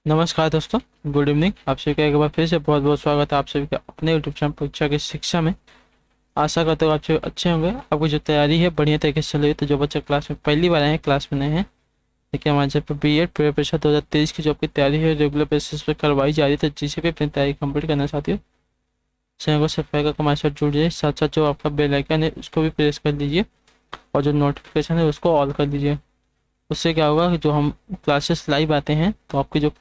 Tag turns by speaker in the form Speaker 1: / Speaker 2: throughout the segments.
Speaker 1: नमस्कार दोस्तों। Good evening. आप सभी का एक बार फिर से बहुत बहुत स्वागत है आप सभी का अपने यूट्यूब चैनल परीक्षा की शिक्षा में। आशा करते हो आप सभी अच्छे होंगे। आपकी जो तैयारी है बढ़िया तरीके से चल रही है। तो जो बच्चे क्लास में पहली बार आए हैं, क्लास में नए हैं, देखिए हमारे यहाँ पर BEd प्री परीक्षा 2023 की जो आपकी तैयारी है रेगुलर बेसिस पर करवाई जा रही है। तो जिसे भी अपनी तैयारी कंप्लीट करना चाहती हो, चैनल को सब्सक्राइब करके हमारे साथ जुड़ जाइए। साथ साथ जो आपका बेल आइकन है उसको भी प्रेस कर लीजिए और जो नोटिफिकेशन है उसको ऑल कर दीजिए। उससे क्या होगा कि जो हम क्लासेस लाइव आते हैं तो आपकी जो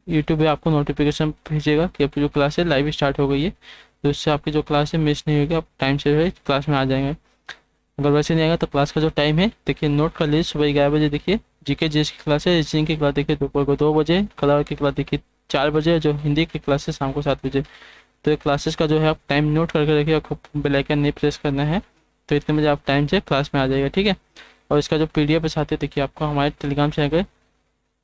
Speaker 1: यूट्यूब पे आपको नोटिफिकेशन भेजेगा कि आपकी जो क्लास है लाइव स्टार्ट हो गई है। तो इससे आपकी जो क्लास है मिस नहीं होगी, आप टाइम से जो है क्लास में आ जाएंगे। अगर वैसे नहीं आएगा तो क्लास का जो टाइम है देखिए नोट कर लीजिए। सुबह 11 बजे देखिए जीके जीएस की क्लास है। रीजनिंग की क्लास देखिए दोपहर को 2 बजे। कलर की क्लास देखिए 4 बजे। जो हिंदी की क्लास है शाम को 7 बजे। तो ये क्लासेस का जो है आप टाइम नोट करके रखिए। आपको बेल आइकन नहीं प्रेस करना है। तो इतने बजे आप टाइम से क्लास में आ जाइएगा, ठीक है। और इसका जो PDF है साथ ही देखिए आपको हमारे टेलीग्राम चैनल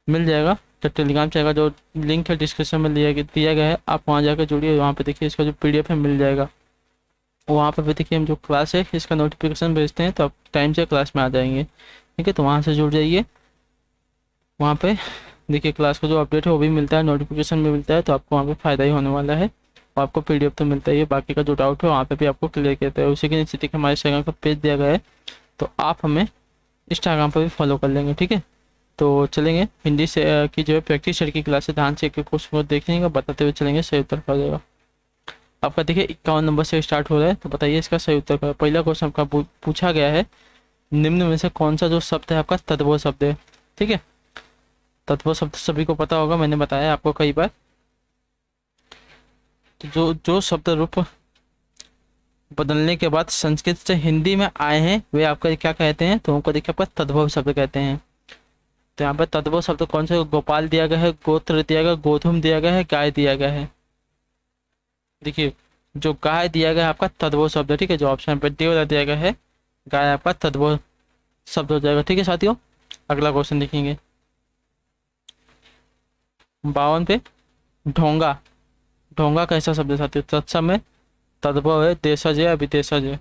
Speaker 1: मिल जाएगा। तो टेलीग्राम चैनल का जो लिंक है डिस्क्रिप्शन में दिया गया है, आप वहाँ जाकर जुड़िए। वहाँ पे देखिए इसका जो PDF है मिल जाएगा। वहाँ पर भी देखिए हम जो क्लास है इसका नोटिफिकेशन भेजते हैं तो आप टाइम से क्लास में आ जाएंगे, ठीक है। तो वहाँ से जुड़ जाइए। वहाँ पे देखिए क्लास का जो अपडेट है वो भी मिलता है, नोटिफिकेशन भी मिलता है। तो आपको वहाँ पे फ़ायदा ही होने वाला है। और आपको PDF तो मिलता ही है। बाकी का जो डाउट है वहाँ पे भी आपको क्लियर करता है। उसी के नीचे देखिए हमारे इंस्टाग्राम का पेज दिया गया है। तो आप हमें इंस्टाग्राम पर भी फॉलो कर लेंगे, ठीक है। तो चलेंगे हिंदी से की जो है प्रैक्टिस सेट की क्लास है। ध्यान से एक क्वेश्चन को देखेंगे, बताते हुए चलेंगे, सही उत्तर कर देगा। आपका देखिए 51 नंबर से स्टार्ट हो रहा है। तो बताइए इसका सही उत्तर का। पहला क्वेश्चन आपका पूछा गया है, निम्न में से कौन सा जो शब्द है आपका तद्भव शब्द है, ठीक है। तद्भव शब्द सभी को पता होगा, मैंने बताया आपको कई बार। तो जो जो शब्द रूप बदलने के बाद संस्कृत से हिंदी में आए हैं वे आपका क्या कहते हैं, तो उनको देखिए आपका तद्भव शब्द कहते हैं। तो यहाँ पर तद्भव शब्द कौन से, गोपाल दिया गया है, गोत्र दिया गया, गोधूम दिया गया है, गाय दिया गया है। देखिए जो गाय दिया गया है आपका तद्भव शब्द है, ठीक है। जो ऑप्शन पे डी वाला दिया गया है गाय आपका तद्भव शब्द हो जाएगा, ठीक है साथियों। अगला क्वेश्चन देखेंगे 52 पे। ढोंगा। ढोंगा कैसा शब्द है साथियों, तत्सम है, तद्भव है, देशज है या विदेशज है।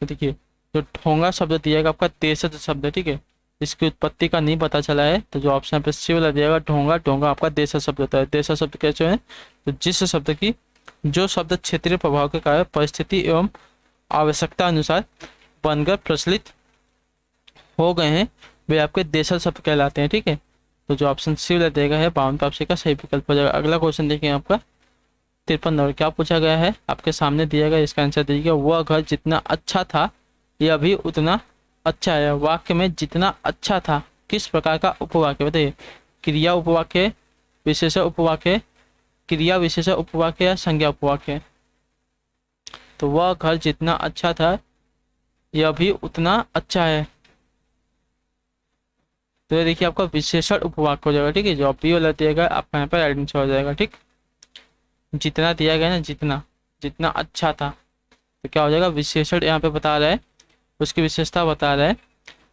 Speaker 1: तो देखिए जो ढोंगा शब्द दिया गया आपका देशज शब्द है, ठीक है। इसकी उत्पत्ति का नहीं पता चला है। तो जो ऑप्शन पे सी वाला दिया गया ढोंगा, ढोंगा आपका देशज शब्द होता है। देशज शब्द कैसे है, तो जिस शब्द की जो शब्द क्षेत्रीय प्रभाव के कारण परिस्थिति एवं आवश्यकता अनुसार बनकर प्रचलित हो गए हैं वे आपके देशज शब्द कहलाते हैं, ठीक है। तो जो ऑप्शन सी वाला देगा है 52 पे आपसे का सही विकल्प हो जाएगा। अगला क्वेश्चन देखिए आपका 53 नंबर। क्या पूछा गया है, आपके सामने दिया गया, इसका आंसर दीजिएगा। वह घर जितना अच्छा था यह भी उतना अच्छा है। वाक्य में जितना अच्छा था किस प्रकार का उपवाक्य बताइए। क्रिया उपवाक्य, विशेषण उपवाक्य, क्रिया विशेषण उपवाक्य या संज्ञा उपवाक्य। तो वह घर जितना अच्छा था यह भी उतना अच्छा है। तो ये देखिए आपका विशेषण उपवाक्य हो जाएगा, ठीक है। जो बी वाला दिया गया आपका यहाँ पर राइट आंसर हो जाएगा, ठीक। जितना दिया गया ना, जितना जितना अच्छा था, तो क्या हो जाएगा विशेषण यहाँ पे बता रहा है, उसकी विशेषता बता रहा है।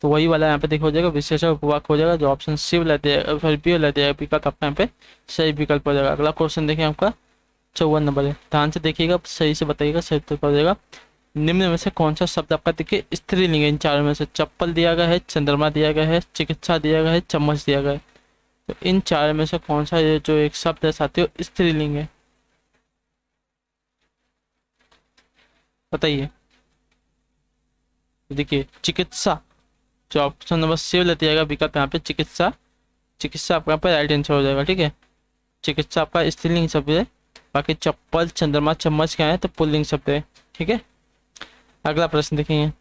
Speaker 1: तो वही वाला यहाँ पे देखो हो जाएगा विशेषण उपवाक्य हो जाएगा। जो ऑप्शन सी वाला दिया, सॉरी बी वाला दिया विकल्प आपका यहाँ पे सही विकल्प हो जाएगा। अगला क्वेश्चन देखिए आपका 54 नंबर है। ध्यान से देखिएगा, सही से बताइएगा, सही उत्तर हो जाएगा। निम्न में से कौन सा शब्द आपका देखिए स्त्रीलिंग है। इन चारों में से चप्पल दिया गया है, चंद्रमा दिया गया है, चिकित्सा दिया गया है, चम्मच दिया गया है। तो इन चारों में से कौन सा ये जो एक शब्द है साथियों स्त्रीलिंग है, बताइए। देखिए चिकित्सा, जो ऑप्शन नंबर सी वाला दिया गया विकल्प यहाँ पे चिकित्सा, चिकित्सा आपका यहाँ पे राइट आंसर हो जाएगा, ठीक है। चिकित्सा आपका स्त्रीलिंग शब्द है। बाकी चप्पल, चंद्रमा, चम्मच क्या है तो पुल्लिंग शब्द है, ठीक है। अगला प्रश्न देखेंगे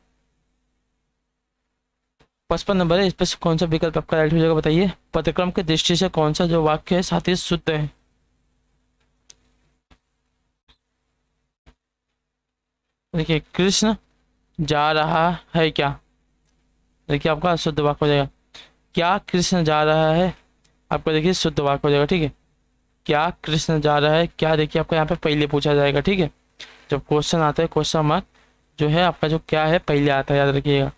Speaker 1: 55 नंबर है। इस पर से कौन सा विकल्प आपका राइट हो जाएगा बताइए। पदक्रम की दृष्टि से कौन सा जो वाक्य है साथी शुद्ध है। देखिए कृष्ण जा रहा है क्या, देखिए आपका शुद्ध वाक्य हो जाएगा। क्या कृष्ण जा रहा है, आपका देखिए शुद्ध वाक्य हो जाएगा, ठीक है। क्या कृष्ण जा रहा है, क्या देखिए आपका यहाँ पे पहले पूछा जाएगा, ठीक है। जब क्वेश्चन आता है क्वेश्चन मार्क जो है आपका जो क्या है पहले आता है, याद रखिएगा।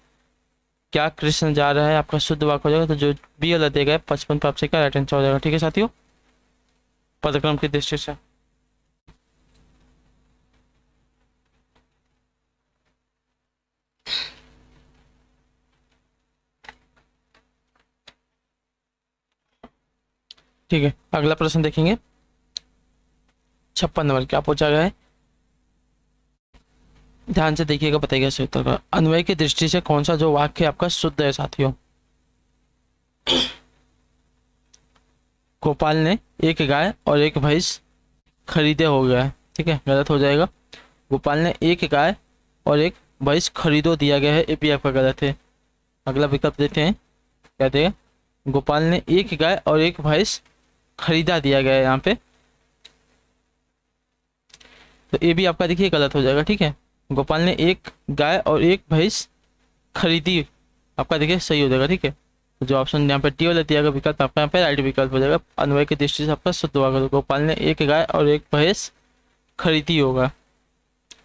Speaker 1: क्या कृष्ण जा रहा है आपका शुद्ध वाक्य हो जाएगा। तो जो बी वाला देगा 55 पे आपसे का राइट आंसर हो जाएगा, ठीक है साथियों। पदक्रम की दृष्टि से ठीक है, अगला प्रश्न देखेंगे 56 नंबर क्या पूछा गया है। ध्यान से देखिएगा, बताइएगा सही उत्तर का। अन्वय की दृष्टि से कौन सा जो वाक्य आपका शुद्ध है साथियों। गोपाल ने एक गाय और एक भैंस खरीदे हो गया है, ठीक है, गलत हो जाएगा। गोपाल ने एक गाय और एक भैंस खरीदो दिया गया है, ये भी आपका गलत है। अगला विकल्प देते हैं, क्या देगा। गोपाल ने एक गाय और एक भैंस खरीदा दिया गया है यहाँ पे, तो ये भी आपका देखिए गलत हो जाएगा, ठीक है। गोपाल ने एक गाय और एक भैंस खरीदी, आपका देखिए सही हो जाएगा, ठीक है। तो जो ऑप्शन यहाँ पे टी वाला दिया गया विकल्प आपका यहाँ पे राइट विकल्प हो जाएगा। अन्वय की दृष्टि से आपका शुद्ध होगा, तो गोपाल ने एक गाय और एक भैंस खरीदी होगा,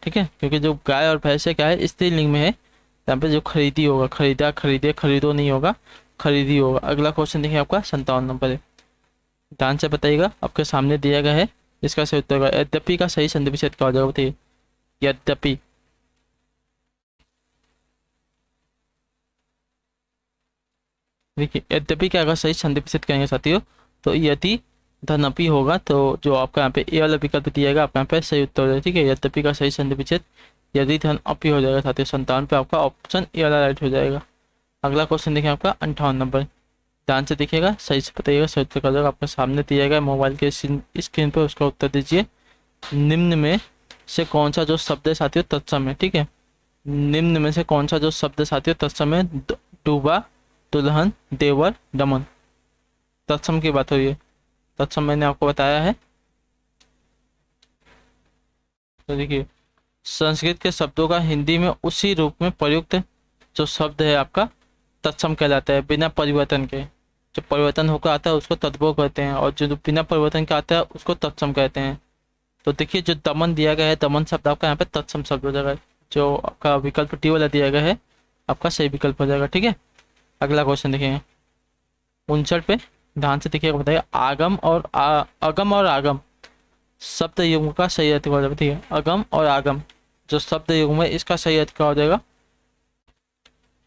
Speaker 1: ठीक है, क्योंकि जो गाय और भैंस है क्या है, स्त्रीलिंग में है, यहाँ पे जो खरीदी होगा, खरीदा खरीदे खरीदो नहीं होगा, खरीदी होगा। अगला क्वेश्चन देखिए आपका 57 नंबर है। ध्यान से बताइएगा, आपके सामने दिया गया है, इसका सही उत्तर होगा यद्यपि का सही संधि विच्छेद क्या हो जाएगा बताइए। यद्यपि, देखिए यद्यपि क्या अगर सही संधि विच्छेद करेंगे साथियों, तो यदि धनपि होगा, तो जो आपका यहाँ पे ए वाला विकल्प दिएगा आपका यहाँ पे सही उत्तर हो जाएगा, ठीक है। यद्यपि का सही संधि विच्छेद यदि धन अपी हो जाएगा साथियों, 57 पे आपका ऑप्शन ए वाला राइट हो जाएगा। अगला क्वेश्चन देखिए आपका 58 नंबर। ध्यान से देखिएगा, सही से बताइएगा, सही उत्तर कर जाएगा। आपके सामने दिया गया मोबाइल के स्क्रीन पर, उसका उत्तर दीजिए। निम्न में से कौन सा जो शब्द है साथियों तत्सम है, ठीक है। निम्न में से कौन सा जो शब्द साथियों तत्सम है। डूबा, दुल्हन, देवर, दमन, तत्सम की बात हो रही है। तत्सम मैंने आपको बताया है। तो देखिए, संस्कृत के शब्दों का हिंदी में उसी रूप में प्रयुक्त जो शब्द है आपका तत्सम कहलाता है, बिना परिवर्तन के। जो परिवर्तन होकर आता है उसको तद्भव कहते हैं, और जो बिना परिवर्तन के आता है उसको तत्सम कहते हैं। तो देखिए, जो दमन दिया गया है, दमन शब्द आपका यहाँ पे तत्सम शब्द हो जाएगा। जो आपका विकल्प टी वाला दिया गया है आपका सही विकल्प हो जाएगा, ठीक है। अगला क्वेश्चन देखेंगे 59 पे। ध्यान से देखिएगा, बताइए आगम और अगम और आगम शब्द युग्म का सही अर्थ क्या हो जाएगा, ठीक है। अगम और आगम जो शब्द युग्म है, इसका सही अर्थ क्या हो जाएगा।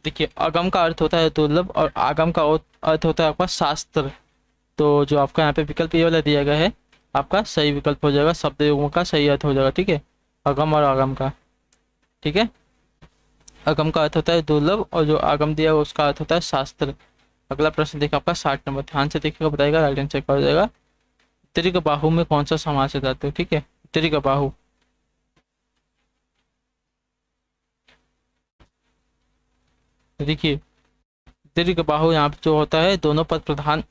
Speaker 1: देखिए, अगम का अर्थ होता है दुर्लभ और आगम का अर्थ होता है आपका शास्त्र। तो जो आपका यहाँ पे विकल्प ये वाला दिया गया है आपका सही विकल्प हो जाएगा, शब्द युग्म का सही अर्थ हो जाएगा, ठीक है। अगम और आगम का, ठीक है। अगम का अर्थ होता है दुर्लभ और जो आगम दिया है उसका अर्थ होता है शास्त्र। अगला प्रश्न देखिए आपका 60 नंबर। ध्यान से देखिएगा, बताएगा राइट आंसर क्या हो जाएगा। दीर्घ बाहु में कौन सा समास है धातु, ठीक है। दीर्घ बाहु, देखिए दीर्घ बाहु यहाँ पे जो होता है दोनों पद प्रधान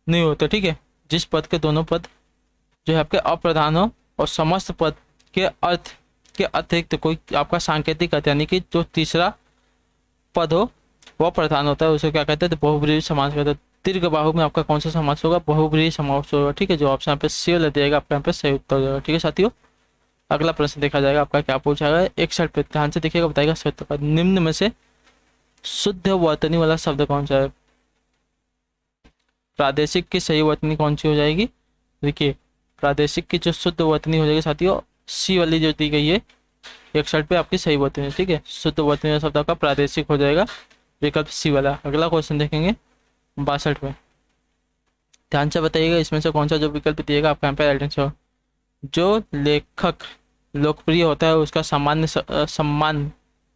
Speaker 1: नहीं होते, ठीक है। जिस पद के दोनों पद जो है आपके अप्रधान हो और समस्त पद के अर्थ के अतिरिक्त कोई आपका सांकेतिक अर्थ, यानी कि जो तीसरा पद हो वह प्रधान होता है, उसे क्या कहते हैं, तो बहुब्रीहि समास कहते हैं। दीर्घ बाहु में आपका कौन सा समास होगा, बहुब्रीहि समास होगा, ठीक है। जो ऑप्शन यहाँ पे सी वाला दिएगा आपका यहाँ पे सही उत्तर हो जाएगा, ठीक है साथियों। अगला प्रश्न देखा जाएगा आपका क्या पूछा गया 61 पे। ध्यान से देखिएगा, बताएगा सही उत्तर। निम्न में से शुद्ध वर्तनी वाला शब्द कौन सा है। प्रादेशिक की सही वर्तनी कौन सी हो जाएगी। देखिए, प्रादेशिक की जो शुद्ध वर्तनी हो जाएगी साथियों, सी वाली जो दी गई है 61 पे आपकी सही वर्तनी है, ठीक है। शुद्ध वर्तनी वाला शब्द आपका प्रादेशिक हो जाएगा, विकल्प सी वाला। अगला क्वेश्चन देखेंगे 62 पे। ध्यान से बताइएगा, इसमें से कौन सा जो विकल्प दिएगा आपका यहाँ पे राइट आंसर। जो लेखक लोकप्रिय होता है उसका सामान्य सम्मान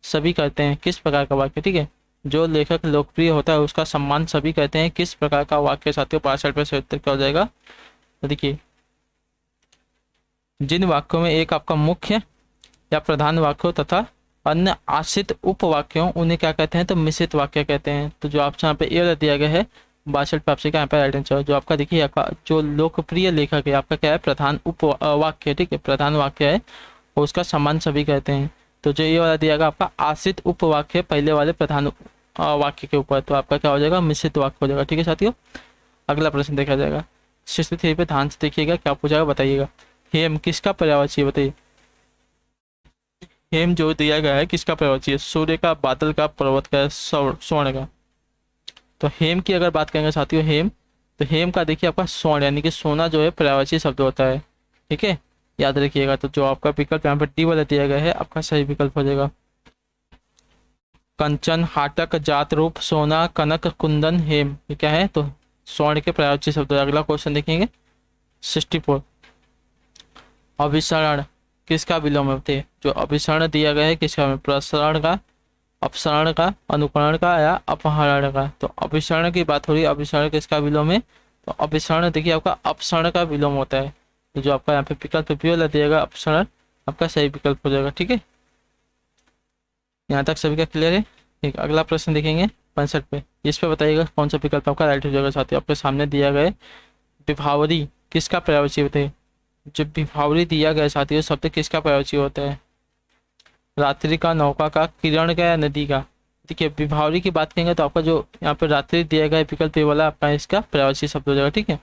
Speaker 1: सभी करते हैं, किस प्रकार का वाक्य, ठीक है। जो लेखक लोकप्रिय होता है उसका सम्मान सभी करते हैं, किस प्रकार का वाक्य साथियों। 62 पे सही उत्तर क्या हो जाएगा। तो देखिए, जिन वाक्यों में एक आपका मुख्य या प्रधान वाक्य हो तथा अन्य आश्रित उपवाक्यों उन्हें क्या कहते हैं, तो मिश्रित वाक्य कहते हैं। तो जो ऑप्शन यहाँ पे ए दिया गया है 62 पे आपसे क्या यहाँ पे राइट आंसर। जो आपका देखिए आपका जो लोकप्रिय लेखक है आपका क्या है, प्रधान उप वाक्य, ठीक है, प्रधान वाक्य है और उसका सम्मान सभी कहते हैं। तो जो ये वाला दिया गया आपका आश्रित उपवाक्य पहले वाले प्रधान वाक्य के ऊपर, तो आपका क्या हो जाएगा, मिश्रित वाक्य हो जाएगा, ठीक है साथियों। अगला प्रश्न देखा जाएगा 63 पे। ध्यान से देखिएगा क्या पूछा बताइएगा। हेम किसका पर्यायवाची है बताइए। हेम जो दिया गया है किसका पर्यायवाची है, सूर्य का, बादल का, पर्वत का, स्वर्ण का। तो हेम की अगर बात करेंगे साथियों, हेम, तो हेम का देखिए आपका स्वर्ण यानी कि सोना जो है पर्यायवाची शब्द होता है, ठीक है, याद रखिएगा। तो जो आपका विकल्प यहाँ पर डी वाला दिया गया है आपका सही विकल्प हो जाएगा। कंचन, हाटक, जात रूप, सोना, कनक, कुंदन, हेम, ये क्या है, तो स्वर्ण के पर्यायवाची शब्द। अगला क्वेश्चन देखेंगे 64। अभिसरण किसका विलोम होते हैं? जो अभिसरण दिया गया है किसका में? प्रसरण का, अपसरण का, अनुकरण का या अपहरण का। तो अभिसरण की बात हो रही है, अभिसरण किसका विलोम है? तो अभिसरण देखिए आपका अपसरण का विलोम होता है। तो जो आपका यहाँ पे विकल्प बी वाला दिएगा अपसरण आपका सही विकल्प हो जाएगा। ठीक है, यहाँ तक सभी का क्लियर है। ठीक, अगला प्रश्न देखेंगे 65 पे। इस पे बताइएगा कौन सा विकल्प आपका राइट हो जाएगा। साथियों आपके सामने दिया गया है विभावरी किसका पर्यायवाची होते हैं? जो विभावरी दिया गया साथियों शब्द किसका पर्यायवाची होता है? रात्रि का, नौका का, किरण का या नदी का। देखिए विभावरी की बात करेंगे तो आपका जो यहाँ पे रात्रि दिया गया है विकल्प ए वाला आपका इसका पर्यायवाची शब्द हो जाएगा। ठीक है,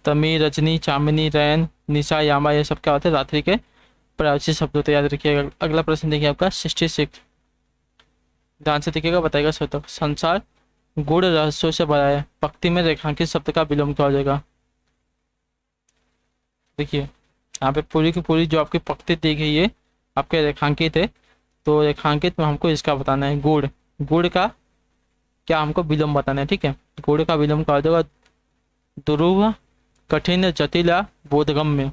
Speaker 1: तमी, रजनी, चांदनी, रैन, निशा, यामा ये सब क्या होते हैं? रात्रि के पर्यायवाची शब्द होते हैं, याद रखिएगा। अगला प्रश्न देखिए आपका 66। ध्यान से देखिएगा, बताएगा शब्द। संसार गूढ़ रहस्यों से भरा है, पंक्ति में रेखांकित शब्द का विलोम क्या हो जाएगा? देखिए यहाँ पे पूरी की पूरी जो आपकी पंक्ति दी गई है आपके रेखांकित है, तो रेखांकित में हमको इसका बताना है गुड़। गुड़ का क्या हमको विलोम बताना है। ठीक है, गुड़ का विलोम क्या हो जाएगा? ध्रुव, कठिन, जटिल या बोधगम्य।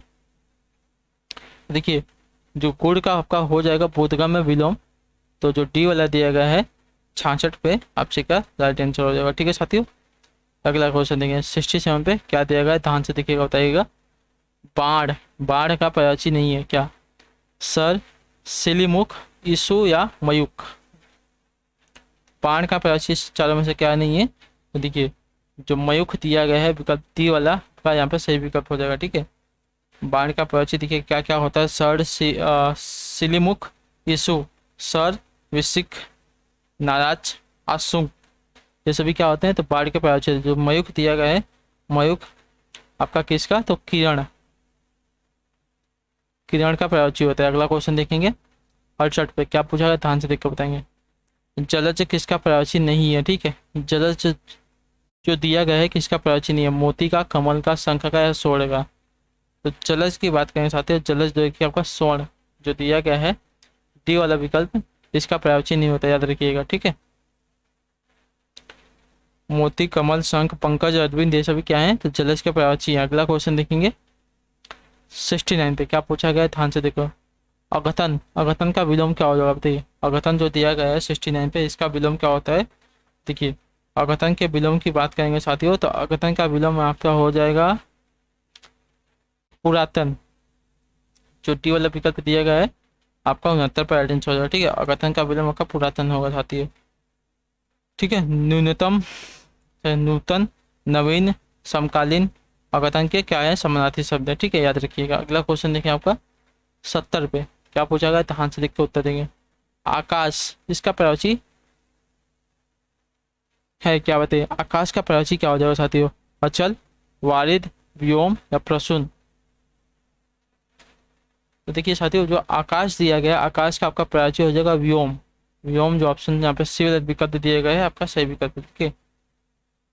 Speaker 1: देखिए जो गुड़ का आपका हो जाएगा बोधगम्य विलोम, तो जो डी वाला दिया गया है 66 पे आपसे का राइट आंसर हो जाएगा। ठीक है साथियों, अगला क्वेश्चन देंगे 67 पे। क्या दिया गया है ध्यान से देखिएगा, बताइएगा। बाढ़, बाढ़ का पर्यायवाची नहीं है क्या? सर, सिलीमुख, ईसु या मयूख। बाढ़ का पर्यायवाची चारों में से क्या नहीं है? तो देखिए जो मयूख दिया गया है विकल्प डी वाला का यहाँ पे सही विकल्प हो जाएगा। ठीक है, बाढ़ का पर्यायवाची देखिए क्या क्या होता है? सर, सिलीमुख, ईसु। सर, विसिक, नाराज, आशुक, ये सभी क्या होते हैं? तो बाढ़ के पर्यायवाची। जो मयूख दिया गया है, मयूख आपका किसका? तो किरण, किरण का पर्यायवाची होता है। अगला क्वेश्चन देखेंगे 68 पे। क्या पूछा गया ध्यान से देख कर बताएंगे। जलज किसका पर्यायवाची नहीं है? ठीक है, जलज जो दिया गया है किसका पर्यायवाची नहीं है? मोती का, कमल का, शंख का या स्वर्ण का। तो जलज की बात करें साथियों, जलज देखिए आपका स्वर्ण जो दिया गया है डी वाला विकल्प इसका पर्यायवाची नहीं होता, याद रखिएगा। ठीक है, मोती, कमल, शंख, पंकज, अरविंद ये सभी क्या है? तो जलज के पर्यायवाची है। अगला क्वेश्चन देखेंगे 69 पे। क्या पूछा गया है ध्यान से देखो। अघतन, अघतन का विलोम क्या हो जाएगा बताइए। अघतन जो दिया गया है 69 पे, इसका विलोम क्या होता है? देखिए अघतन के विलोम की बात करेंगे साथियों, तो अघतन का विलोम आपका हो जाएगा पुरातन। जो डी वाला विकल्प दिया गया है आपका 69 पर आंसर हो जाएगा। ठीक है, अघतन का विलोम आपका पुरातन होगा साथियों। ठीक है, न्यूनतम, नूतन, नवीन, समकालीन, अघतन के क्या है? समानार्थी शब्द है। ठीक है, याद रखिएगा। अगला क्वेश्चन देखें आपका 70 पे। क्या पूछा गया ध्यान से देख के उत्तर देंगे। आकाश, इसका पर्यायवाची है क्या बताइए। आकाश का पर्यायवाची क्या हो जाएगा साथियों? अचल, वारिद, व्योम या प्रसून। तो देखिए साथियों जो आकाश दिया गया, आकाश का आपका पर्यायवाची हो जाएगा व्योम। व्योम जो ऑप्शन यहाँ पे सी वाला विकल्प दिया गया है आपका सही विकल्प। ठीक है,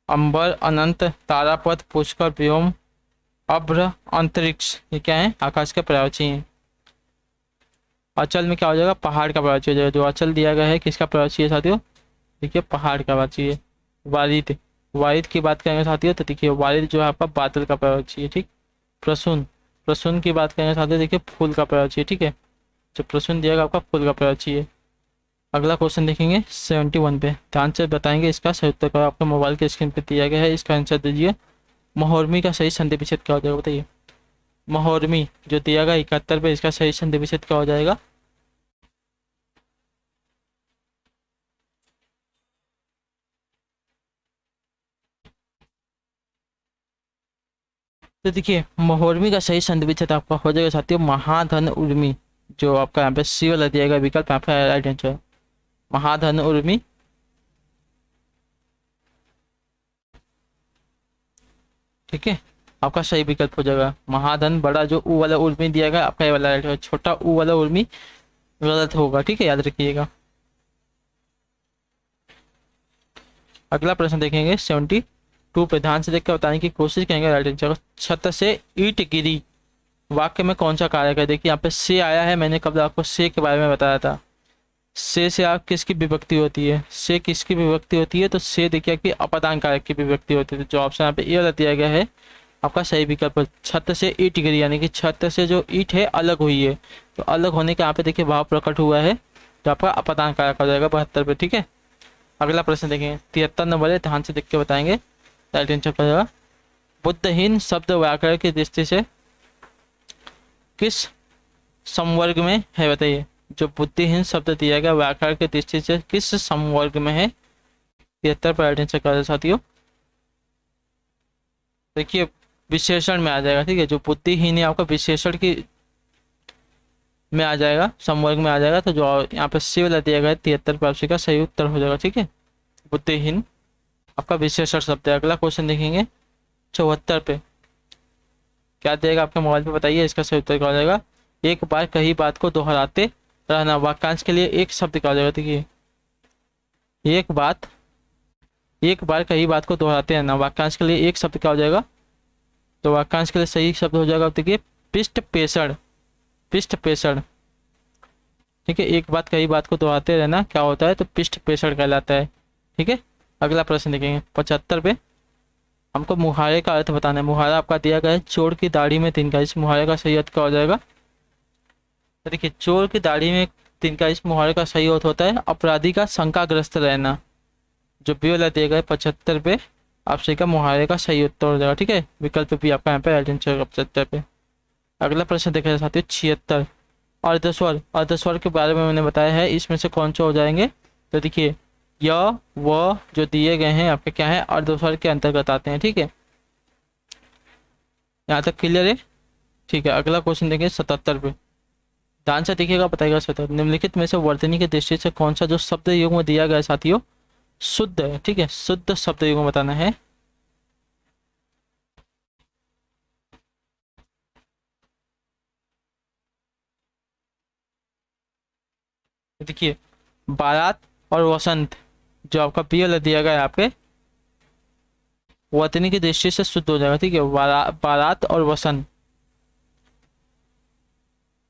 Speaker 1: अंबर, अनंत, तारापथ, पुष्कर, व्योम, अभ्र, अंतरिक्ष ये क्या है? आकाश के पर्यायवाची हैं। अचल में क्या हो जाएगा? पहाड़ का पर्यायवाची हो जाएगा। जो अचल दिया गया है किसका पर्यायवाची है साथियों? देखिए पहाड़ का पर्यायवाची है। वारिद, वारिद की बात करेंगे साथियों, तो देखिए वारिद जो है आपका बादल का पर्यायवाची है। ठीक, प्रसून, प्रसून की बात करेंगे साथियों, देखिए फूल का पर्यायवाची है। ठीक है, जो प्रसून दिया गया आपका फूल का पर्यायवाची है। अगला क्वेश्चन देखेंगे 71 पे। ध्यान से बताएंगे इसका सही उत्तर का आपका मोबाइल के स्क्रीन पे दिया गया है, इसका आंसर दीजिए। महोर्मी का सही संधि विच्छेद क्या हो जाएगा बताइए। महोर्मी जो दिया गया 71 पे, इसका सही संधि विच्छेद क्या हो जाएगा? तो देखिए महोर्मी का सही संधि विच्छेद आपका हो जाएगा साथियों महाधन उर्मी। जो आपका यहाँ पे सी वाला दिया गया विकल्प यहाँ पे राइट आंसर है महाधन उर्मी। ठीक है, आपका सही विकल्प हो जाएगा महाधन। बड़ा जो ऊ वाला उर्मी दिया गया आपका ये वाला राइट है, छोटा ऊ वाला उर्मी गलत होगा। ठीक है, याद रखिएगा। अगला प्रश्न देखेंगे 72 पे। ध्यान से देख कर बताने की कोशिश करेंगे राइट आंसर। छत से ईंट गिरी वाक्य में कौन सा कारक है? देखिए यहाँ पे से आया है, मैंने कब आपको से के बारे में बताया था। से आप किसकी विभक्ति होती है, से किसकी विभक्ति होती है, तो से देखिए आपकी अपादान कारक की विभक्ति होती है। तो जो ऑप्शन यहाँ पे ए वाला दिया गया है आपका सही विकल्प है। छत से ईंट गिरी, यानी कि छत से जो ईंट है अलग हुई है, तो अलग होने का यहाँ पे देखिए भाव प्रकट हुआ है, तो आपका अपादान कारक हो जाएगा 72 पे। ठीक है, अगला प्रश्न देखेंगे 73 नंबर है, ध्यान से देख के बताएंगे, राइट आंसर हो जाएगा। बुद्धहीन शब्द व्याकरण की दृष्टि से किस समवर्ग में है, बताइए। जो बुद्धिहीन शब्द दिया गया व्याकरण की दृष्टि से किस समवर्ग में है, 73 पर राइट आंसर कर साथियों। देखिए विशेषण में आ जाएगा, ठीक है। जो बुद्धिहीन है आपका विशेषण की में आ जाएगा, समवर्ग में आ जाएगा। तो जो यहाँ पे सी वाला दिया गया है 73 पर आपसे का सही उत्तर हो जाएगा। ठीक है, बुद्धिहीन आपका विशेषण शब्द है। अगला क्वेश्चन देखेंगे 74 पे, क्या देगा आपके मोबाइल पे, बताइए। इसका सही उत्तर क्या हो जाएगा। एक बार कही बात को दोहराते रहना, वाक्यांश के लिए एक शब्द क्या हो जाएगा। देखिए एक बार कही बात को दोहराते रहना, वाक्यांश के लिए एक शब्द क्या हो जाएगा। तो वाक्यांश के लिए सही शब्द हो जाएगा, देखिए पृष्ठ पेषण, पृष्ठ पेषण। ठीक है, एक बात कही बात को दोहराते रहना क्या होता है, तो पृष्ठ पेषण कहलाता है। ठीक है, अगला प्रश्न देखेंगे 75 पे, हमको मुहारे का अर्थ बताना है। मुहारा आपका दिया गया है चोर की दाढ़ी में तिनका, इस मुहारे का सही अर्थ क्या हो जाएगा। तो देखिए चोर की दाढ़ी में तिनका, इस मुहारे का सही अर्थ होता है अपराधी का शंकाग्रस्त रहना। जो बी वाला दिया गया है 75 पे, आपसे का मुहारे का सही उत्तर हो जाएगा। ठीक है, विकल्प भी आपका यहाँ पे राइट आंसर 75 पे। अगला प्रश्न देखा साथियों 76, अर्धस्वर। अर्धस्वर के बारे में मैंने बताया है, इसमें से कौन से हो जाएंगे। तो देखिए य व जो दिए गए हैं आपके क्या है, अर्धस्वर के अंतर्गत आते हैं। ठीक है, यहाँ तक क्लियर है। ठीक है, अगला क्वेश्चन देखेंगे 77 पे, ध्यान से देखिएगा, बताइएगा। 77 निम्नलिखित में से वर्तनी की दृष्टि से कौन सा जो शब्द युग में दिया गया है साथियों शुद्ध है। ठीक है, शुद्ध शब्द युग में बताना है। देखिए बारात और वसंत, जो आपका बी वाला दिया गया है आपके वर्तनी की दृष्टि से शुद्ध हो जाएगा। ठीक है, बारात और वसंत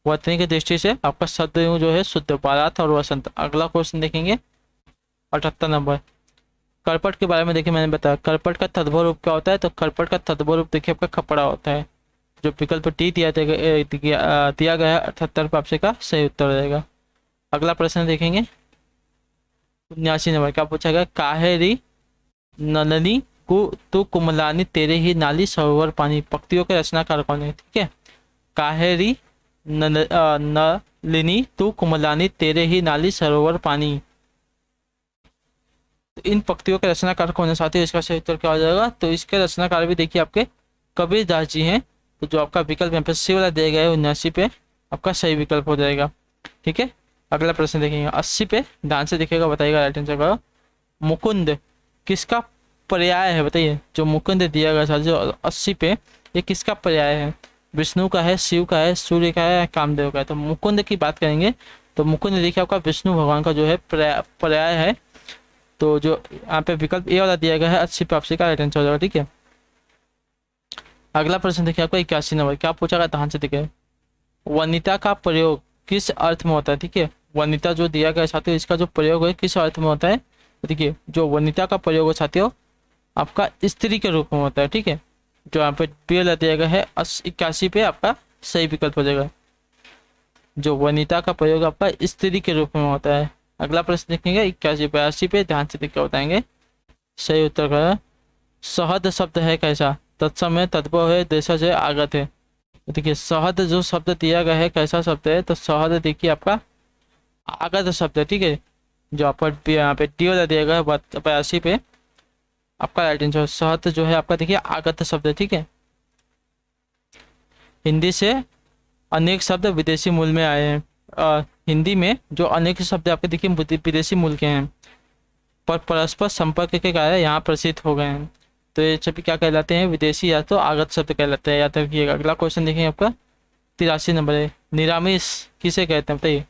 Speaker 1: वर्तनी की दृष्टि से आपका शब्द युग जो है शुद्ध, बारात और वसंत। अगला क्वेश्चन देखेंगे 78 नंबर, करपट के बारे में। देखिए मैंने बताया करपट का तद्भव रूप क्या होता है, तो करपट का तद्भव रूप देखिए आपका खपड़ा होता है। जो विकल्प टी दिया गया है 78 पर आपसे का सही उत्तर हो जाएगा। अगला प्रश्न देखेंगे 79 नंबर, क्या पूछा गया, काहेरी नलनी को तू कुमलानी तेरे ही नाली सरोवर पानी, पंक्तियों के रचनाकार कौन है। ठीक है, काहेरी नलिनी तू कुमलानी तेरे ही नाली सरोवर पानी, तो इन पंक्तियों के रचनाकार कौन है साथियों, इसका सही उत्तर क्या हो जाएगा। तो इसके रचनाकार भी देखिए आपके कबीर दास जी हैं। तो जो आपका विकल्प यहाँ पे सी वाला दिया गया है 79 पे आपका सही विकल्प हो जाएगा। ठीक है, अगला प्रश्न देखेंगे 80 पे, ध्यान से देखिएगा, बताइएगा राइट आंसर का। मुकुंद किसका पर्याय है, बताइए। जो मुकुंद दिया गया था जो 80 पे, ये किसका पर्याय है। विष्णु का है, शिव का है, सूर्य का है, कामदेव का है। तो मुकुंद की बात करेंगे तो मुकुंद देखिए आपका विष्णु भगवान का जो है पर्याय है। तो जो यहाँ पे विकल्प ए वाला दिया गया है 80 पे आपसे का राइट आंसर हो जाएगा। ठीक है, अगला प्रश्न देखिए आपका 81 नंबर, क्या पूछा गया, ध्यान से देखिए। वनिता का प्रयोग किस अर्थ में होता है। ठीक है, वनिता जो दिया गया साथियों, इसका जो प्रयोग है किस अर्थ में होता है। तो देखिए जो वनिता का प्रयोग है साथियों आपका स्त्री के रूप में होता है। ठीक है, जो यहाँ पे बी वाला दिया गया है 81 पे आपका सही विकल्प हो जाएगा। जो वनिता का प्रयोग आपका स्त्री के रूप में होता है। अगला प्रश्न देखेंगे 81 पे 80 पे, ध्यान से देख के बताएंगे सही उत्तर का। सहद शब्द है कैसा, तत्समय तद्भव है, देशज है, आगत है। देखिए सहद जो शब्द दिया गया है कैसा शब्द है, तो सहद देखिए आपका आगत शब्द है। ठीक है, जो आपका यहाँ पे डी वाला दिया गया है 82 पे आपका राइट आंसर। सहद जो है आपका देखिए आगत शब्द है। ठीक है, हिंदी से अनेक शब्द विदेशी मूल में आए हैं। हिंदी में जो अनेक शब्द आपके देखिए विदेशी मूल के हैं, पर परस्पर संपर्क के कारण यहाँ प्रसिद्ध हो गए हैं। तो ये सभी क्या कहलाते हैं, विदेशी या तो आगत शब्द कहलाते हैं, याद रखिएगा। अगला क्वेश्चन देखेंगे आपका 83 नंबर है, निरामिष किसे कहते हैं, बताइए।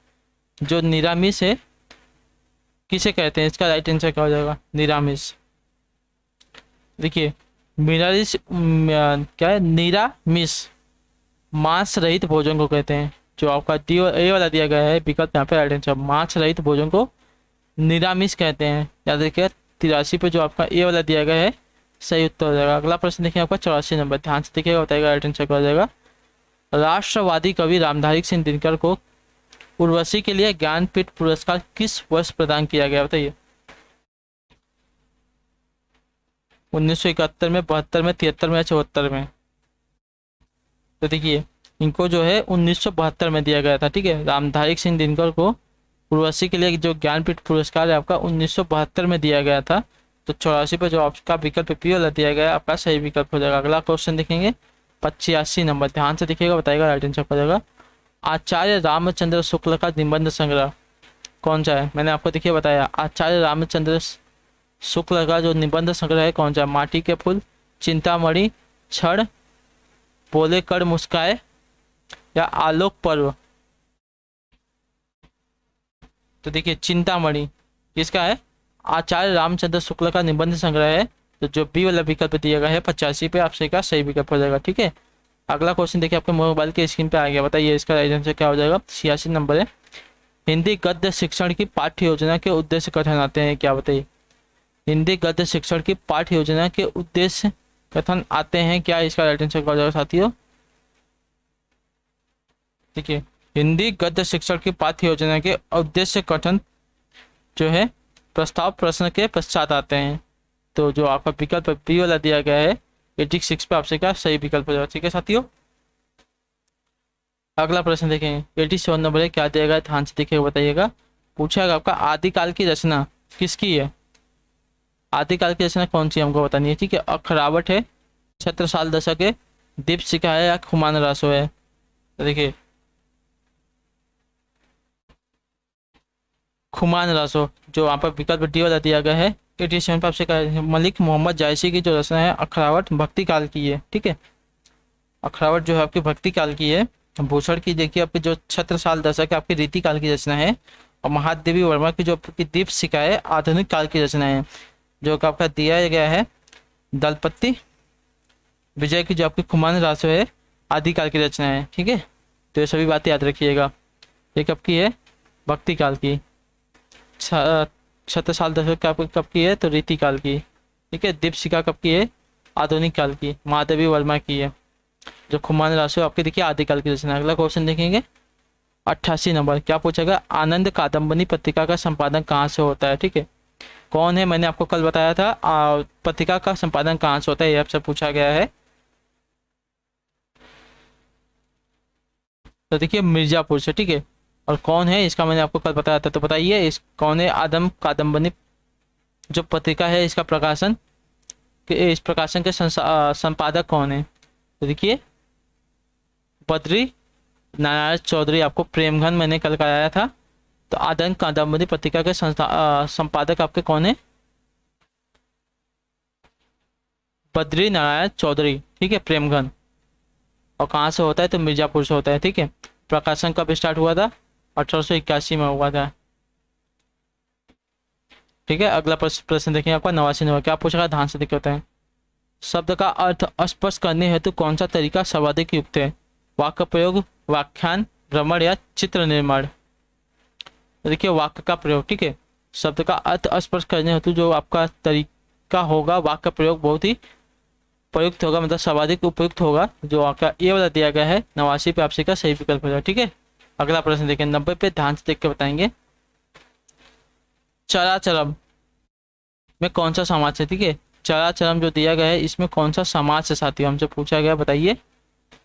Speaker 1: जो निरामिष है किसे कहते हैं, इसका राइट आंसर क्या हो जाएगा, निरामिष। देखिए मिरामिष क्या है, निरामिष मांस रहित भोजन को कहते हैं। जो आपका डी ए वाला दिया गया है विकल्प यहाँ पे राइट आंसर। मांस रहित भोजन को निरामिष कहते हैं। याद रखिए 83 पे जो आपका ए वाला दिया गया है सही उत्तर हो जाएगा। अगला प्रश्न देखिए आपका 84 नंबर, ध्यान से देखिएगा, बताएगा राइट आंसर क्या हो जाएगा। राष्ट्रवादी कवि रामधारी सिंह दिनकर को उर्वशी के लिए ज्ञानपीठ पुरस्कार किस वर्ष प्रदान किया गया, बताइए। 1971 में, 72 में, 73 में या 74 में? तो देखिए इनको जो है 1972 में दिया गया था। ठीक है, रामधारी सिंह दिनकर को उर्वशी के लिए जो ज्ञानपीठ पुरस्कार है आपका 1972 में दिया गया था। तो 84 पे जो आपका विकल्प पी वाला दिया गया आपका सही विकल्प हो जाएगा। अगला क्वेश्चन देखेंगे 85 नंबर, ध्यान से देखिएगा, बताएगा राइट आंसर हो जाएगा। आचार्य रामचंद्र शुक्ल का निबंध संग्रह कौन सा है? मैंने आपको देखिए बताया, आचार्य रामचंद्र शुक्ल का जो निबंध संग्रह है कौन सा है? माटी के फूल, चिंतामणि, क्षण, बोले कर मुस्काए या आलोक पर्व? तो देखिए चिंतामणि किसका है? आचार्य रामचंद्र शुक्ल का निबंध संग्रह है। तो जो बी वाला विकल्प दिया गया है 85 पे आपसे का सही विकल्प हो जाएगा। ठीक है, अगला क्वेश्चन देखिए आपके मोबाइल के स्क्रीन पे आ गया, बताइए इसका राइट आंसर क्या हो जाएगा। 86 नंबर है, हिंदी गद्य शिक्षण की पाठ्य योजना के उद्देश्य कथन आते हैं क्या, बताइए। हिंदी गद्य शिक्षण की पाठ्य योजना के उद्देश्य कथन आते हैं क्या, इसका राइट आंसर क्या हो जाएगा साथियों। देखिए हिंदी गद्य शिक्षण की पाठ्य योजना के उद्देश्य कथन जो है प्रस्ताव प्रश्न के पश्चात आते हैं। तो जो आपका विकल्प बी वाला दिया गया है 86 पे आपसे क्या सही विकल्प हो जाएगा। ठीक है साथियों, अगला प्रश्न देखेंगे 87 नंबर है, क्या दिया गया ध्यान से देखिएगा, बताइएगा। पूछा गया आपका आदिकाल की रचना किसकी है? आदिकाल की रचना कौन सी हमको बतानी है। ठीक है, अखरावट है, छत्रसाल दशक है, दीपशिखा है या खुमान रासो है? तो देखिए खुमान रासो जो वहाँ पर विकल्प डी वाला दिया गया है 87 पे आपसे मलिक मोहम्मद जायसी की जो रचना है अखरावट भक्ति काल की है। ठीक है, अखरावट जो है आपकी भक्ति काल की है। भूषण की देखिए आपकी जो छत्रसाल दशक है आपकी रीति काल की रचना है। और महादेवी वर्मा की जो आपकी दीपशिखा है आधुनिक काल की रचना है। जो आपका दिया गया है दलपति विजय की जो आपकी खुमान रासो है आदिकाल की रचना है। ठीक है, तो ये सभी बातें याद रखिएगा। ये कब की है? भक्ति काल की। छत्रसाल दशक का कब की है? तो रीति काल की। ठीक है, दीपशिखा कब की है? आधुनिक काल की, महादेवी वर्मा की है। जो खुमान रासो आपके देखिए आदिकाल की रचना। अगला क्वेश्चन देखेंगे 88 नंबर, क्या पूछेगा? आनंद कादम्बनी पत्रिका का संपादन कहाँ से होता है? ठीक है, कौन है? मैंने आपको कल बताया था पत्रिका का संपादन कहाँ से होता है, ये आपसे पूछा गया है। तो देखिए मिर्जापुर से। ठीक है, और कौन है इसका मैंने आपको कल बताया था, तो बताइए इस कौन है? आदम कादम्बनी जो पत्रिका है इसका प्रकाशन इस प्रकाशन के संपादक कौन है? तो देखिए बद्री नारायण चौधरी। आपको प्रेमघन मैंने कल कराया था। तो आदम कादम्बनी पत्रिका के संपादक आपके कौन है? बद्री नारायण चौधरी। ठीक है, प्रेमघन। और कहाँ से होता है? तो मिर्जापुर से होता है। ठीक है, प्रकाशन कब स्टार्ट हुआ था? 1881 में हुआ था। ठीक है, अगला प्रश्न देखेंगे आपका 89 नंबर, क्या पूछा ध्यान से देखते हैं। शब्द का अर्थ स्पष्ट करने हेतु कौन सा तरीका सर्वाधिक युक्त है? वाक्य प्रयोग, व्याख्यान, भ्रमण या चित्र निर्माण? देखिए वाक्य का प्रयोग। ठीक है, शब्द का अर्थ स्पष्ट करने हेतु जो आपका तरीका होगा वाक्य प्रयोग बहुत ही प्रयुक्त होगा, मतलब सर्वाधिक उपयुक्त होगा। जो आपका ए वाला दिया गया है 89 पे आपसे का सही विकल्प हो जाएगा। ठीक है, अगला प्रश्न देखें 90 पे, ध्यान से देख के बताएंगे। चराचरम में कौन सा समास है? ठीक है, चराचरम जो दिया गया है इसमें कौन सा समास है साथियों, हमसे पूछा गया, बताइए।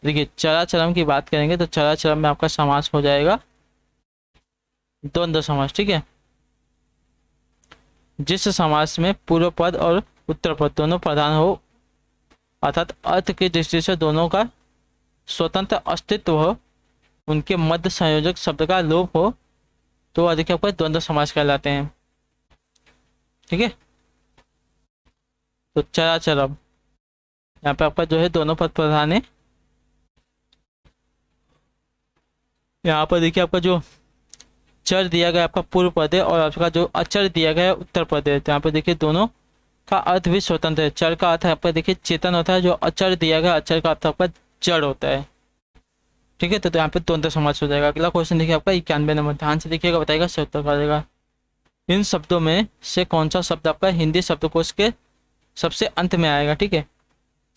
Speaker 1: देखिए चराचरम की बात करेंगे तो चराचरम में आपका समास हो जाएगा द्वंद्व समास। ठीक है, जिस समास में पूर्व पद और उत्तर पद दोनों प्रधान हो, अर्थात अर्थ की दृष्टि से दोनों का स्वतंत्र अस्तित्व हो, उनके मध्य संयोजक शब्द का लोप हो, तो अधिक आपका द्वंद्व समास कहलाते हैं। ठीक है, तो चराचरम यहाँ पे आपका जो है दोनों पद प्रधान है। यहाँ पर देखिए आपका जो चर दिया गया आपका पूर्व पद है और आपका जो अचर दिया गया है उत्तर पद है। तो यहाँ पे देखिए दोनों का अर्थ भी स्वतंत्र है। चर का अर्थ है आपका देखिए चेतन होता है, जो अचर दिया गया अचर का अर्थ आपका जड़ होता है। ठीक है। तो यहाँ पे द्वंद्व समास हो जाएगा। अगला क्वेश्चन देखिए आपका 91 नंबर, ध्यान से देखिएगा, बताएगा सही उत्तर क्या देगा। इन शब्दों में से कौन सा शब्द आपका हिंदी शब्दकोश के सबसे अंत में आएगा। ठीक है,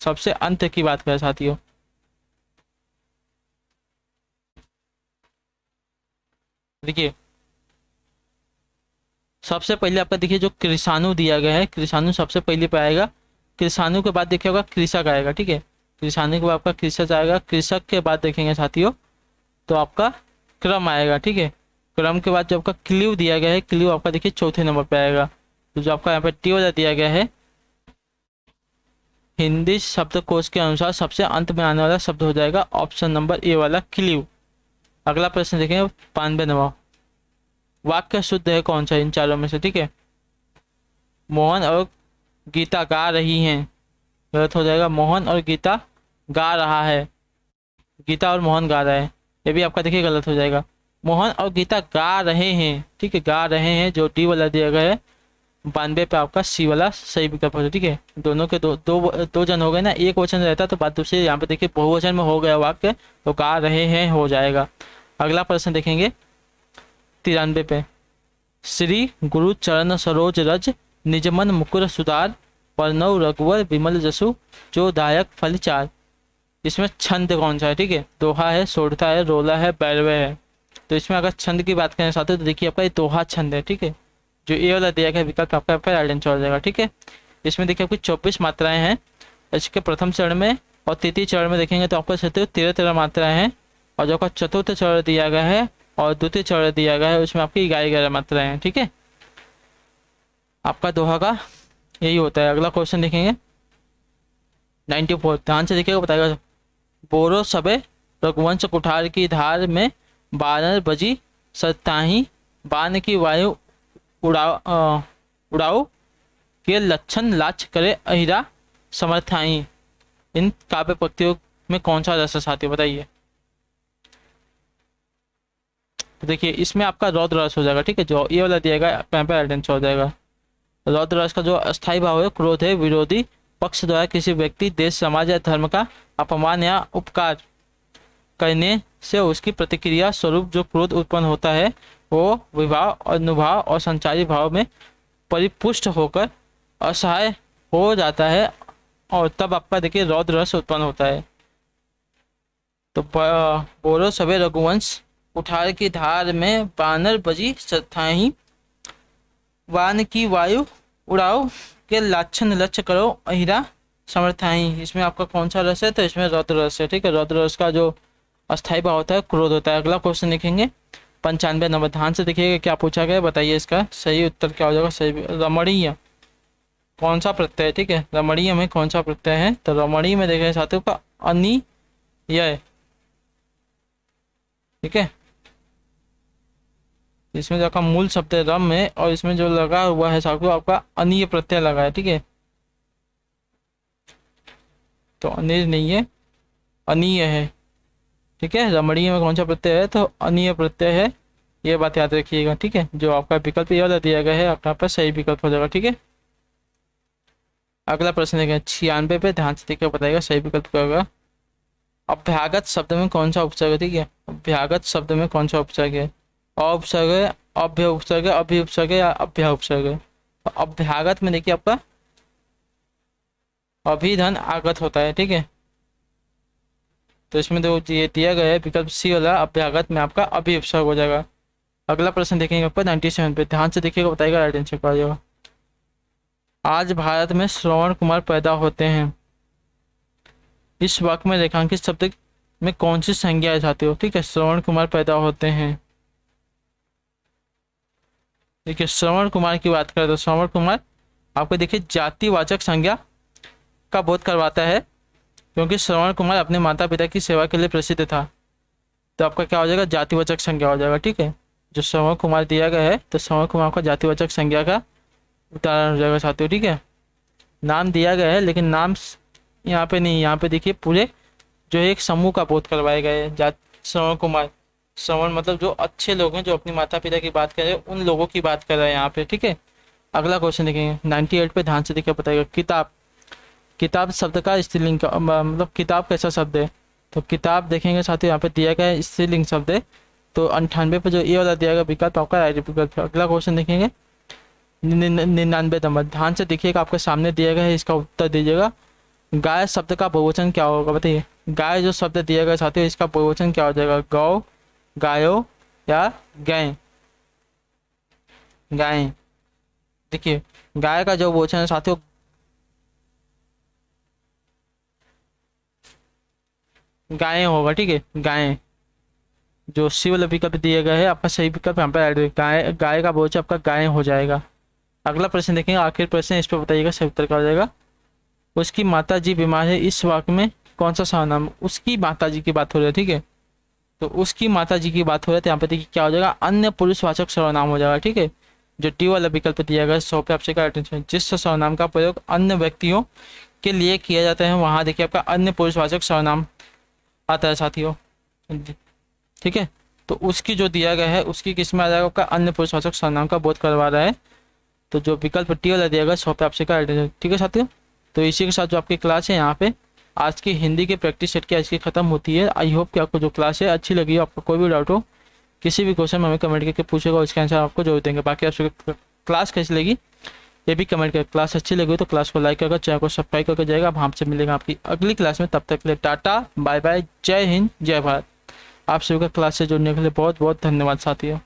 Speaker 1: सबसे अंत की बात करें साथियों। देखिए सबसे पहले आपका देखिए जो कृषाणु दिया गया है, कृषाणु सबसे पहले पे आएगा। कृषाणु के बाद देखिए होगा कृषक आएगा। ठीक है, कृषाणु के बाद आपका कृषक आएगा। कृषक के बाद देखेंगे साथियों तो आपका क्रम आएगा। ठीक है, क्रम के बाद जो आपका क्लीव दिया गया है, क्लीव आपका देखिए चौथे नंबर पे आएगा। तो जो आपका यहाँ पे टी वाला दिया गया है, हिंदी शब्दकोश के अनुसार सबसे अंत में आने वाला शब्द हो जाएगा ऑप्शन नंबर ए वाला क्लीव। अगला प्रश्न देखेंगे 92 नंबर, वाक्य शुद्ध है कौन सा इन चारों में से। ठीक है, मोहन और गीता गा रही हैं, गलत हो जाएगा। मोहन और गीता गा रहा है, गीता और मोहन गा रहे हैं, ये भी आपका देखिए गलत हो जाएगा। मोहन और गीता गा रहे हैं, ठीक है, गा रहे हैं जो डी वाला दिया गया है 92 पे आपका सी वाला सही विकल्प हो जाए। ठीक है, दोनों के दो दो दो जन हो गए ना, एक वचन रहता तो बात दूसरी, यहाँ पे देखिए बहुवचन में हो गया वाक्य तो गा रहे हैं हो जाएगा। अगला प्रश्न देखेंगे 93 पे, श्री गुरु चरण सरोज रज निजमन मुकुर सुधार परनव रघुवर विमल जसु जो दायक फल चार। इसमें छंद कौन सा है। ठीक है, दोहा है, सोढ़ता है, रोला है, बैरवे है। तो इसमें अगर छंद की बात करना चाहते हो तो देखिए आपका ये दोहा छंद है। ठीक है, जो ए वाला दिया गया विकल्प आपका फिर राइट आंसर हो जाएगा। ठीक है, इसमें देखिए आपकी 24 मात्राएं हैं। इसके प्रथम चरण में और तृतीय चरण में देखेंगे तो आपको 13 मात्राएं हैं, और जो आपका चतुर्थ चरण दिया गया है और द्वितीय चरण दिया गया है उसमें आपकी 11 मात्राएं हैं। ठीक है, आपका दोहा का यही होता है। अगला क्वेश्चन देखेंगे 94, ध्यान से देखिएगा, बताएगा। बोरो सबे रघुवंश कुठार की धार में बानर बजी सताही बान की वायु उड़ाओ के लक्षण लाच करे अहिरा समर्थाई। इन काव्य पंक्तियों में कौन सा रस है साथी, बताइए। तो देखिए इसमें आपका रौद्र रस हो जाएगा। ठीक है, जो ये वाला दिएगा यहाँ पे आंसर हो जाएगा। रौद्र रस का जो अस्थायी भाव है, क्रोध है, विरोधी पक्ष द्वारा किसी व्यक्ति, देश, समाज या धर्म का अपमान या उपकार करने से उसकी प्रतिक्रिया स्वरूप जो क्रोध उत्पन्न होता है वो विभाव, अनुभाव और संचारी भाव में परिपुष्ट होकर असहाय हो जाता है, और तब आपका देखिए रौद्र रस उत्पन्न होता है। तो बोलो सबे रघुवंश कुठार की धार में बानर बजी सथाही वान की वायु उड़ाओ के लाछन लक्ष्य करो अहिरा समर्थाई। इसमें आपका कौन सा रस है, तो इसमें रौद्र रस है। ठीक है, रौद्र रस का जो अस्थायी भाव होता है क्रोध होता है। अगला क्वेश्चन देखेंगे 95 नंबर, ध्यान से देखिएगा क्या पूछा गया, बताइए इसका सही उत्तर क्या हो जाएगा। सही रमणीय कौन सा प्रत्यय है। ठीक है, रमणीय में कौन सा प्रत्यय है, तो रमणीय में देखें साथियों का अनिय। ठीक है, इसमें जो आपका मूल शब्द है रम है, और इसमें जो लगा हुआ है साथियों आपका अनिय प्रत्यय लगा है। ठीक है, तो अनिय नहीं है, अनिय है। ठीक है, रमणीय में कौन सा प्रत्यय है, तो अनिय प्रत्यय है, ये बात याद रखिएगा। ठीक है, जो आपका विकल्प ये वाला दिया गया है आपका पर सही विकल्प हो जाएगा। ठीक है, अगला प्रश्न देखें 96 पे, ध्यान से देखिए, बताइएगा सही विकल्प क्या होगा। अभ्यागत शब्द में कौन सा उपसर्ग है। ठीक है, अभ्यागत शब्द में कौन सा उपसर्ग है, उपसर्ग है, अभ्य उपसर्ग है, अभि उपसर्ग है या अभ्या उपसर्ग है। तो अभ्यागत में देखिए आपका अभिधन आगत होता है। ठीक है, तो इसमें तो ये दिया गया है विकल्प सी वाला, अभ्यागत में आपका अभि उपसर्ग हो जाएगा। अगला प्रश्न देखेंगे आपका 97 पे, ध्यान से देखिएगा, बताइएगा राइट आंसर क्या हो जाएगा। आज भारत में श्रवण कुमार पैदा होते हैं, इस वाक्य में रेखांकित शब्द में कौन सी संज्ञा है साथियों। ठीक है, श्रवण कुमार पैदा होते हैं। देखिए श्रवण कुमार की बात करें तो श्रवण कुमार आपको देखिए जातिवाचक संज्ञा का बोध करवाता है, क्योंकि श्रवण कुमार अपने माता पिता की सेवा के लिए प्रसिद्ध था। तो आपका क्या हो जाएगा, जातिवाचक संज्ञा हो जाएगा। ठीक है, जो श्रवण कुमार दिया गया है तो श्रवण कुमार का जातिवाचक संज्ञा का उदाहरण हो जाएगा साथियों। ठीक है, नाम दिया गया है लेकिन नाम यहाँ पे नहीं, यहाँ पे देखिए पूरे जो एक समूह का बोध करवाए गए हैं। श्रवण कुमार, श्रवण मतलब जो अच्छे लोग हैं जो अपने माता पिता की बात कर रहे हैं, उन लोगों की बात कर रहे हैं यहाँ पे। ठीक है, अगला क्वेश्चन देखेंगे 98 पे, ध्यान से देखिए, बताइएगा। किताब, किताब शब्द का स्त्रीलिंग का मतलब किताब कैसा शब्द है, तो किताब देखेंगे साथियों, यहाँ पे दिया गया है स्त्रीलिंग शब्द है, तो 98 पे जो ए वाला दिया गया विकल्प आपका राइट विकल्प है। अगला क्वेश्चन देखेंगे 99 नंबर, ध्यान से देखिएगा, आपके सामने दिया गया है, इसका उत्तर दीजिएगा। गाय शब्द का बहुवचन क्या होगा बताइए। गाय जो शब्द दिया गया साथियों, इसका बहुवचन क्या हो जाएगा, गौ, गायो या गाय। गाय, देखिए गाय का जो बहुवचन है साथियों, गायें होगा, ठीक है। गायें, जो सी वाला विकल्प दिया गया है आपका सही विकल्प यहाँ पे ऐड, गाय, गाय का बहुवचन आपका गायें हो जाएगा। अगला प्रश्न देखेंगे, आखिरी प्रश्न, इस पर बताइएगा सही उत्तर क्या हो जाएगा। उसकी माता जी बीमार है, इस वाक्य में कौन सा सर्वनाम, उसकी माता जी की बात हो रही है, ठीक है। तो उसकी माता जी की बात हो रही है, तो यहाँ पे देखिए क्या हो जाएगा, अन्य पुरुषवाचक सर्वनाम हो जाएगा, ठीक है। जो डी वाला विकल्प दिया गया है 100 पे आपसे का अटेंशन, जिस सर्वनाम का प्रयोग अन्य व्यक्तियों के लिए किया जाता है, वहां देखिए आपका अन्य पुरुषवाचक सर्वनाम आता है साथियों, ठीक है। तो उसकी जो दिया गया है, उसकी किस में आ जाएगा, आपका अन्य पुरुषवाचक सर्वनाम का बोध करवा रहा है। तो जो विकल्प टी वाला दिया गया 100 पे आपसे का अटेंशन, ठीक है साथियों। तो इसी के साथ जो आपकी क्लास है यहाँ पे आज की हिंदी की प्रैक्टिस सेट की आज की खत्म होती है। आई होप कि आपको जो क्लास है अच्छी लगी हो। आपको कोई भी डाउट हो, किसी भी क्वेश्चन में हमें कमेंट करके पूछेगा, उसका आंसर आपको जरूर देंगे। बाकी आपको क्लास कैसी लगी ये भी कमेंट करें। क्लास अच्छी लगी तो क्लास को लाइक करके चैनल को सब्सक्राइब करके जाएगा। अब हमसे मिलेगा आपकी अगली क्लास में, तब तक के लिए टाटा बाय बाय, जय हिंद जय भारत। आप सभी का क्लास से जुड़ने के लिए बहुत बहुत धन्यवाद साथियों।